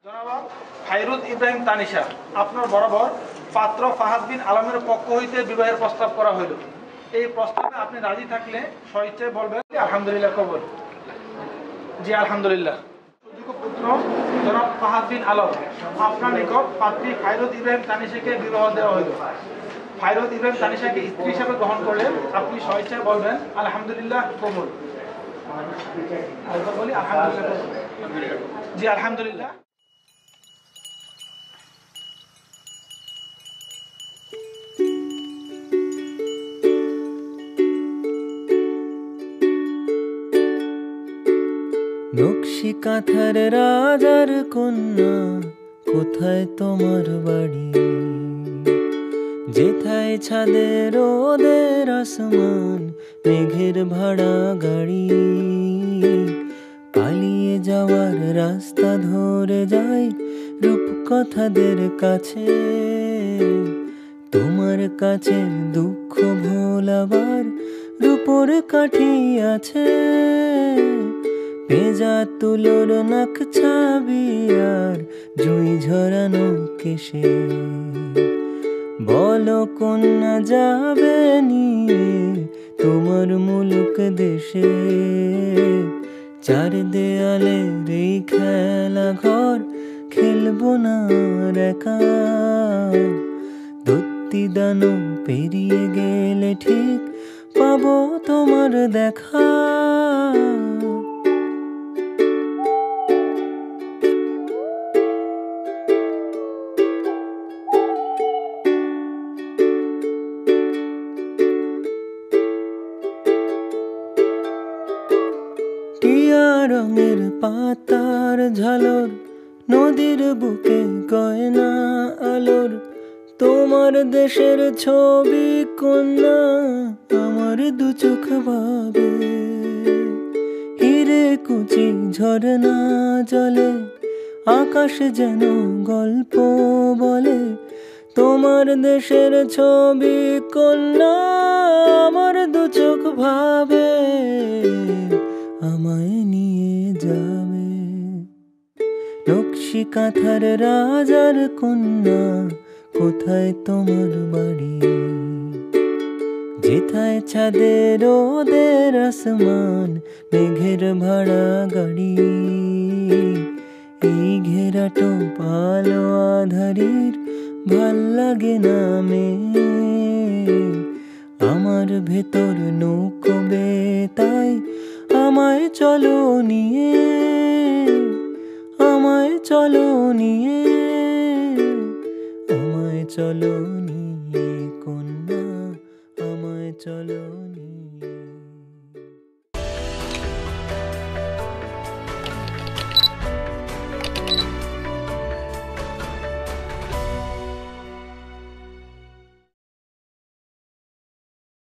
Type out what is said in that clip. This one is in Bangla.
জনাব ফাইরুজ ইব্রাহিম তানিশা আপনার বরাবর পাত্র ফাহাদ বিন আলমের পক্ষ হইতে বিবাহের প্রস্তাব করা হইল। এই প্রস্তাবে আপনি রাজি থাকলে স্বেচ্ছায় বলবেন আলহামদুলিল্লাহ কবুল। জি আলহামদুলিল্লাহ। সুযোগ্য পুত্র জনাব ফাহাদ বিন আলম আপনার নিকট পাত্রী ফাইরুজ ইব্রাহিম তানিশাকে বিবাহ দেওয়া হইল। ফাইরুজ ইব্রাহিম তানিশাকে স্ত্রী হিসাবে গ্রহণ করলেন, আপনি স্বেচ্ছায় বলবেন আলহামদুলিল্লাহ কবুল। বলি আলহামদুলিল্লাহ। জি আলহামদুলিল্লাহ। নকশি কাঁথার রাজার কন্যা, কোথায় তোমার বাড়ি? যেথায় ছাদের রোদের আসমান, মেঘের ভাড়া গাড়ি। পালিয়ে যাওয়ার রাস্তা ধরে যাই রূপকথাদের কাছে। তোমার কাছে দুঃখ ভোলাবার রূপোর কাঠি আছে। পেঁজা তুলোর নাক ছাবি আর জুই ঝরানো কেশে। বলো কন্যা যাবে নিয়ে তোমার মুলুক দেশে। চার দেয়ালে এই খেলা ঘর খেলবো না একা। দত্তি দানো পেরিয়ে গেলে ঠিক পাবো তোমার দেখা। টিয়া রঙের পাতার ঝালর, নদীর বুকে গয়না আলোর। তোমার দেশের ছবি কন্যা আমার দু চোখ ভাবে। হিরে কুচি ঝরনা জলে আকাশ যেন গল্প বলে। তোমার দেশের ছবি কন্যা আমার দু চোখ ভাবে। আমায় নিয়ে যাবে নকশি কাঁথার রাজার কন্যা, কোথায় তোমার বাড়ি? যেথায় ছাদের রোদের আসমান, মেঘের ভাড়া গাড়ি। এই ঘেরাটো পালো আধারির ভাল লাগে না মে। আমার ভেতর নৌকো বেতাই আমায় চলো নিয়ে। আমায় চলো নিয়ে, আমায় চলো নিয়ে কন্যা, আমায় চলো।